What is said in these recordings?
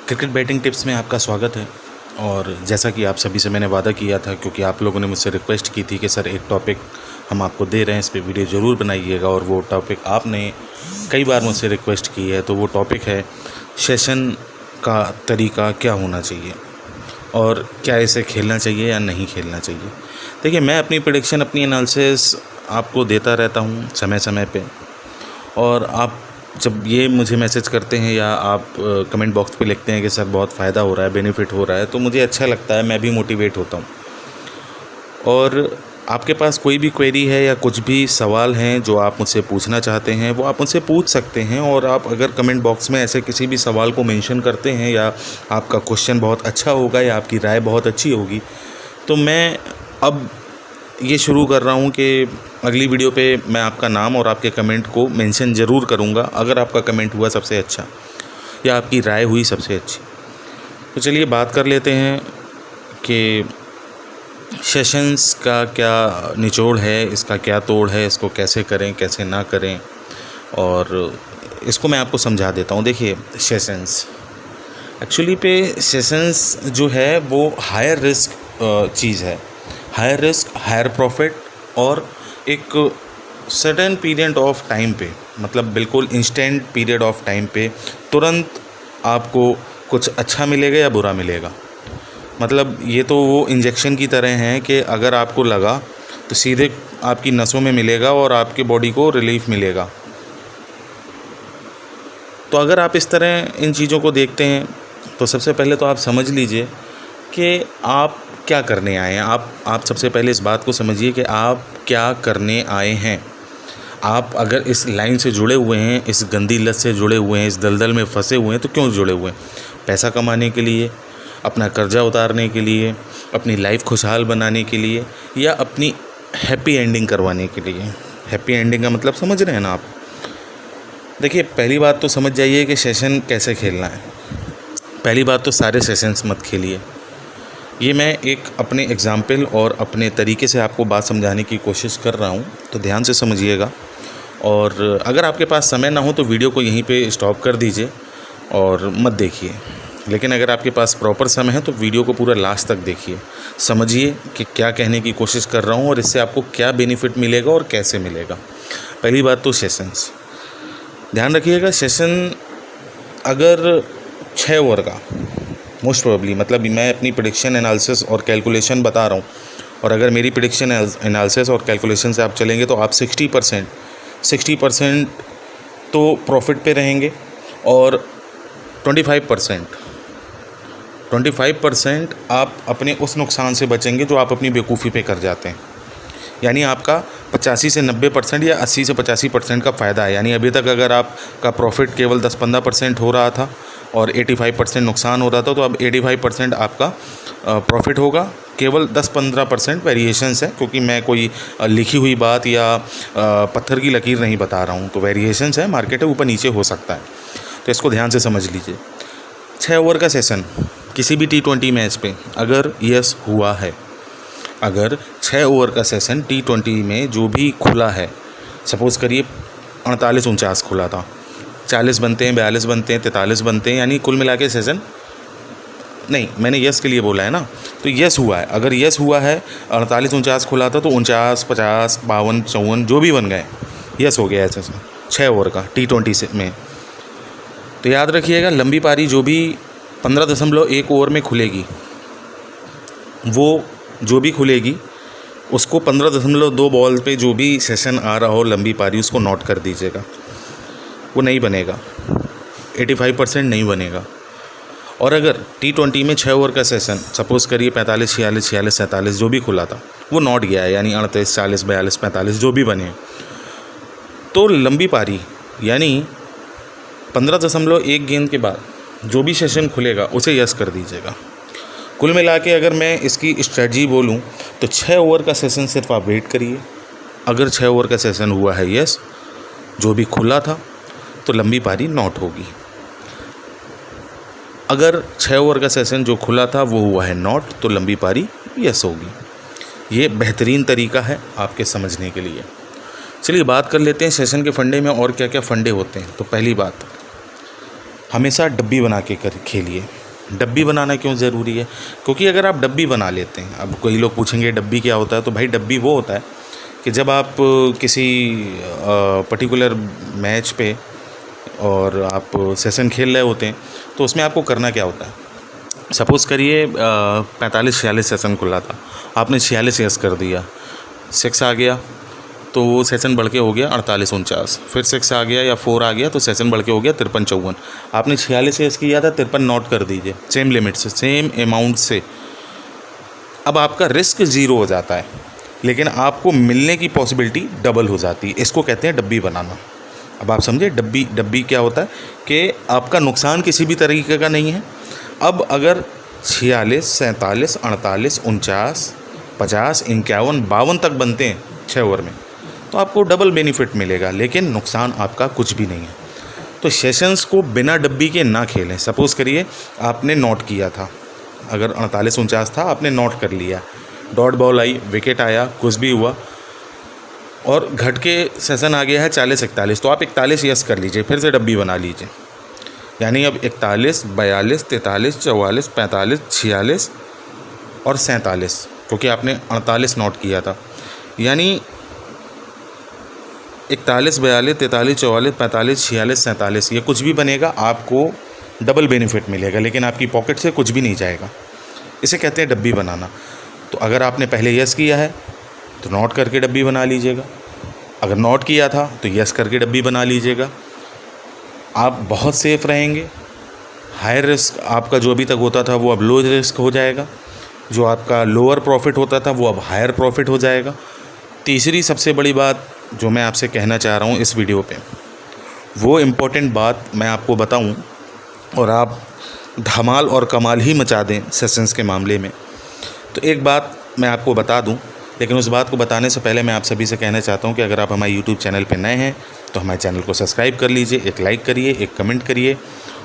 Cricket batting tips में आपका स्वागत है। और जैसा कि आप सभी से मैंने वादा किया था, क्योंकि आप लोगों ने मुझसे रिक्वेस्ट की थी कि सर एक टॉपिक हम आपको दे रहे हैं, इस पे वीडियो ज़रूर बनाइएगा। और वो टॉपिक आपने कई बार मुझसे रिक्वेस्ट की है, तो वो टॉपिक है सेशन का तरीका क्या होना चाहिए और क्या इसे खेलना चाहिए या नहीं खेलना चाहिए। देखिए, मैं अपनी प्रेडिक्शन, अपनी एनालिसिस आपको देता रहता हूँ समय समय पे, और आप जब ये मुझे मैसेज करते हैं या आप कमेंट बॉक्स पे लिखते हैं कि सर बहुत फ़ायदा हो रहा है, बेनिफिट हो रहा है, तो मुझे अच्छा लगता है, मैं भी मोटिवेट होता हूँ। और आपके पास कोई भी क्वेरी है या कुछ भी सवाल हैं जो आप मुझसे पूछना चाहते हैं, वो आप मुझसे पूछ सकते हैं। और आप अगर कमेंट बॉक्स में ऐसे किसी भी सवाल को मेंशन करते हैं, या आपका क्वेश्चन बहुत अच्छा होगा या आपकी राय बहुत अच्छी होगी, तो मैं अब ये शुरू कर रहा हूँ कि अगली वीडियो पे मैं आपका नाम और आपके कमेंट को मेंशन ज़रूर करूँगा, अगर आपका कमेंट हुआ सबसे अच्छा या आपकी राय हुई सबसे अच्छी। तो चलिए बात कर लेते हैं कि सेशंस का क्या निचोड़ है, इसका क्या तोड़ है, इसको कैसे करें कैसे ना करें, और इसको मैं आपको समझा देता हूँ। देखिए, सेशंस एक्चुअली पे सेशंस जो है वो हायर रिस्क चीज़ है। हायर रिस्क, हायर प्रॉफिट, और एक सर्टेन पीरियड ऑफ टाइम पे, मतलब बिल्कुल इंस्टेंट पीरियड ऑफ टाइम पे तुरंत आपको कुछ अच्छा मिलेगा या बुरा मिलेगा। मतलब ये तो वो इंजेक्शन की तरह हैं कि अगर आपको लगा तो सीधे आपकी नसों में मिलेगा और आपके बॉडी को रिलीफ मिलेगा। तो अगर आप इस तरह इन चीज़ों को देखते हैं, तो सबसे पहले तो आप समझ लीजिए कि आप क्या करने आए हैं। आप सबसे पहले इस बात को समझिए कि आप क्या करने आए हैं। आप अगर इस लाइन से जुड़े हुए हैं, इस गंदी लत से जुड़े हुए हैं, इस दलदल में फंसे हुए हैं, तो क्यों जुड़े हुए हैं? पैसा कमाने के लिए, अपना कर्जा उतारने के लिए, अपनी लाइफ खुशहाल बनाने के लिए, या अपनी हैप्पी एंडिंग करवाने के लिए। हैप्पी एंडिंग का मतलब समझ रहे हैं ना आप? देखिए, पहली बात तो समझ जाइए कि सेशन कैसे खेलना है। पहली बात तो सारे सेशंस मत खेलिए। ये मैं एक अपने एग्ज़ाम्पल और अपने तरीके से आपको बात समझाने की कोशिश कर रहा हूँ, तो ध्यान से समझिएगा। और अगर आपके पास समय ना हो तो वीडियो को यहीं पे स्टॉप कर दीजिए और मत देखिए। लेकिन अगर आपके पास प्रॉपर समय है तो वीडियो को पूरा लास्ट तक देखिए, समझिए कि क्या कहने की कोशिश कर रहा हूँ और इससे आपको क्या बेनिफिट मिलेगा और कैसे मिलेगा। पहली बात तो सेशंस, ध्यान रखिएगा। सेशन अगर 6 ओवर का मोस्ट प्रोबेबली, मतलब मैं अपनी प्रेडिक्शन एनालिसिस और कैलकुलेशन बता रहा हूँ, और अगर मेरी प्रेडिक्शन एनालिसिस और कैलकुलेशन से आप चलेंगे तो आप 60% तो प्रॉफिट पे रहेंगे, और 25% आप अपने उस नुकसान से बचेंगे जो आप अपनी बेवकूफ़ी पे कर जाते हैं। यानी आपका 85 से 90% या 80 से 85% का फ़ायदा है। यानी अभी तक अगर आपका प्रॉफिट केवल 10-15% हो रहा था और 85% नुकसान हो रहा था, तो अब 85% आपका प्रॉफिट होगा। केवल 10-15% वेरिएशंस है, क्योंकि मैं कोई लिखी हुई बात या पत्थर की लकीर नहीं बता रहा हूँ। तो वेरिएशंस है, मार्केट है, ऊपर नीचे हो सकता है, तो इसको ध्यान से समझ लीजिए। 6 ओवर का सेशन किसी भी T20 मैच पे अगर यस हुआ है, अगर 6 ओवर का सेशन T20 में जो भी खुला है, सपोज़ करिए 48-49 खुला था, 40 बनते हैं, 42 बनते हैं, 43 बनते हैं, यानी कुल मिला के सेशन, नहीं, मैंने यस के लिए बोला है ना, तो यस हुआ है। अगर यस हुआ है, 48-49 खुला था, तो 49, 50, 52, 54 जो भी बन गए, यस हो गया है सेशन 6 ओवर का T20 से में। तो याद रखिएगा, लंबी पारी जो भी 15.1 ओवर में खुलेगी, वो जो भी खुलेगी उसको 15.2 बॉल पे जो भी सेशन आ रहा हो लंबी पारी, उसको नोट कर दीजिएगा। वो नहीं बनेगा, 85% नहीं बनेगा। और अगर T20 में 6 ओवर का सेशन, सपोज़ करिए 45, 46, 46, 47 जो भी खुला था, वो नोट गया है, यानी 38, 40, 42, 45 जो भी बने, तो लंबी पारी यानी 15.1 गेंद के बाद जो भी सेशन खुलेगा उसे यस कर दीजिएगा। कुल मिला के अगर मैं इसकी स्ट्रेटजी बोलूं तो 6 ओवर का सेशन सिर्फ आप वेट करिए। अगर 6 ओवर का सेशन हुआ है यस, जो भी खुला था, तो लंबी पारी नॉट होगी। अगर 6 ओवर का सेशन जो खुला था वो हुआ है नॉट, तो लंबी पारी यस होगी। ये बेहतरीन तरीका है आपके समझने के लिए। चलिए बात कर लेते हैं सेशन के फंडे में और क्या क्या फंडे होते हैं। तो पहली बात, हमेशा डब्बी बना के खेलिए। डब्बी बनाना क्यों ज़रूरी है? क्योंकि अगर आप डब्बी बना लेते हैं, अब कई लोग पूछेंगे डब्बी क्या होता है, तो भाई डब्बी वो होता है कि जब आप किसी पर्टिकुलर मैच पे और आप सेशन खेल रहे होते हैं, तो उसमें आपको करना क्या होता है। सपोज़ करिए 45-46 सेशन खुला था, आपने 46 यस कर दिया, 6 आ गया तो वो सेशन बढ़ के हो गया 48-49, फिर 6 आ गया या 4 आ गया तो सेशन बढ़ के हो गया 53-54। आपने 46 यस किया था, 53 नोट कर दीजिए, सेम लिमिट से, सेम अमाउंट से। अब आपका रिस्क ज़ीरो हो जाता है, लेकिन आपको मिलने की पॉसिबिलिटी डबल हो जाती है। इसको कहते हैं डब्बी बनाना। अब आप समझे डब्बी क्या होता है कि आपका नुकसान किसी भी तरीके का नहीं है। अब अगर 46, 47, 48, 49, 50, 51, 52 तक बनते हैं 6 ओवर में, तो आपको डबल बेनिफिट मिलेगा, लेकिन नुकसान आपका कुछ भी नहीं है। तो सेशंस को बिना डब्बी के ना खेलें। सपोज़ करिए आपने नोट किया था, अगर 48-49 था, आपने नोट कर लिया, डॉट बॉल आई, विकेट आया, कुछ भी हुआ और घट के सेशन आ गया है 40-41, तो आप 41 यस कर लीजिए, फिर से डब्बी बना लीजिए। यानी अब 41, 42, 43, 44, 45, 46 और 47, क्योंकि आपने 48 नोट किया था। यानी 41, 42, 43, 44, 45, 46, 47, ये कुछ भी बनेगा, आपको डबल बेनिफिट मिलेगा, लेकिन आपकी पॉकेट से कुछ भी नहीं जाएगा। इसे कहते हैं डब्बी बनाना। तो अगर आपने पहले यस किया है तो नोट करके डब्बी बना लीजिएगा, अगर नोट किया था तो यस करके डब्बी बना लीजिएगा। आप बहुत सेफ़ रहेंगे। हायर रिस्क आपका जो अभी तक होता था वो अब लो रिस्क हो जाएगा, जो आपका लोअर प्रॉफिट होता था वो अब हायर प्रॉफिट हो जाएगा। तीसरी सबसे बड़ी बात जो मैं आपसे कहना चाह रहा हूँ इस वीडियो पे, वो इम्पोर्टेंट बात मैं आपको बताऊँ और आप धमाल और कमाल ही मचा दें सेशंस के मामले में। तो एक बात मैं आपको बता दूं, लेकिन उस बात को बताने से पहले मैं आप सभी से कहना चाहता हूं कि अगर आप हमारे यूट्यूब चैनल पर नए हैं तो हमारे चैनल को सब्सक्राइब कर लीजिए, एक लाइक करिए, एक कमेंट करिए,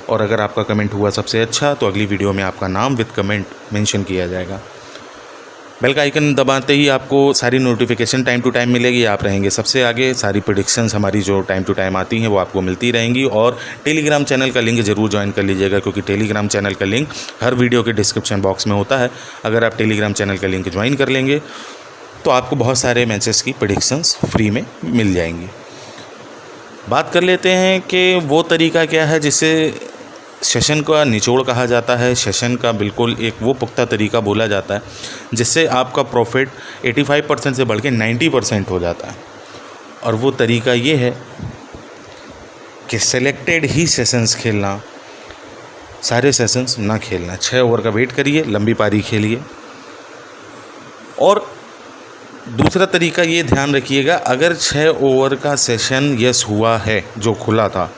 और अगर आपका कमेंट हुआ सबसे अच्छा तो अगली वीडियो में आपका नाम विद कमेंट मेंशन किया जाएगा। बेल का आइकन दबाते ही आपको सारी नोटिफिकेशन टाइम टू टाइम मिलेगी, आप रहेंगे सबसे आगे। सारी प्रेडिक्शंस हमारी जो टाइम टू टाइम आती हैं वो आपको मिलती रहेंगी। और टेलीग्राम चैनल का लिंक ज़रूर ज्वाइन कर लीजिएगा, क्योंकि टेलीग्राम चैनल का लिंक हर वीडियो के डिस्क्रिप्शन बॉक्स में होता है। अगर आप टेलीग्राम चैनल का लिंक ज्वाइन कर लेंगे तो आपको बहुत सारे मैचेस की प्रेडिक्शंस फ्री में मिल जाएंगी। बात कर लेते हैं कि वो तरीका क्या है जिससे सेशन का निचोड़ कहा जाता है। सेशन का बिल्कुल एक वो पुख्ता तरीका बोला जाता है जिससे आपका प्रॉफिट 85% से बढ़ के 90% हो जाता है। और वो तरीका ये है कि सेलेक्टेड ही सेशंस खेलना, सारे सेशंस ना खेलना। 6 ओवर का वेट करिए, लंबी पारी खेलिए। और दूसरा तरीका ये ध्यान रखिएगा, अगर 6 ओवर का सेशन यस हुआ है जो खुला था,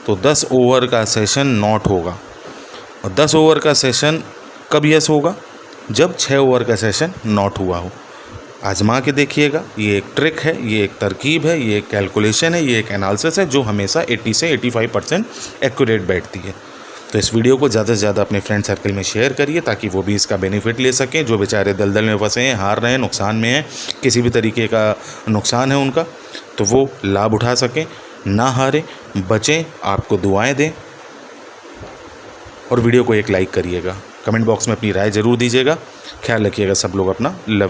तो 10 ओवर का सेशन नॉट होगा। और 10 ओवर का सेशन कब यस होगा? जब 6 ओवर का सेशन नॉट हुआ हो। आजमा के देखिएगा, ये एक ट्रिक है, ये एक तरकीब है, ये एक कैलकुलेशन है, ये एक एनालिसिस है जो हमेशा 80 से 85% एक्यूरेट बैठती है। तो इस वीडियो को ज़्यादा से ज़्यादा अपने फ्रेंड सर्कल में शेयर करिए ताकि वो भी इसका बेनिफिट ले सकें। जो बेचारे दलदल में फंसे हैं, हार रहे हैं, नुकसान में हैं, किसी भी तरीके का नुकसान है उनका, तो वो लाभ उठा सकें, ना हारें, बचें। आपको दुआएं दें और वीडियो को एक लाइक करिएगा। कमेंट बॉक्स में अपनी राय ज़रूर दीजिएगा। ख्याल रखिएगा सब लोग अपना। लव।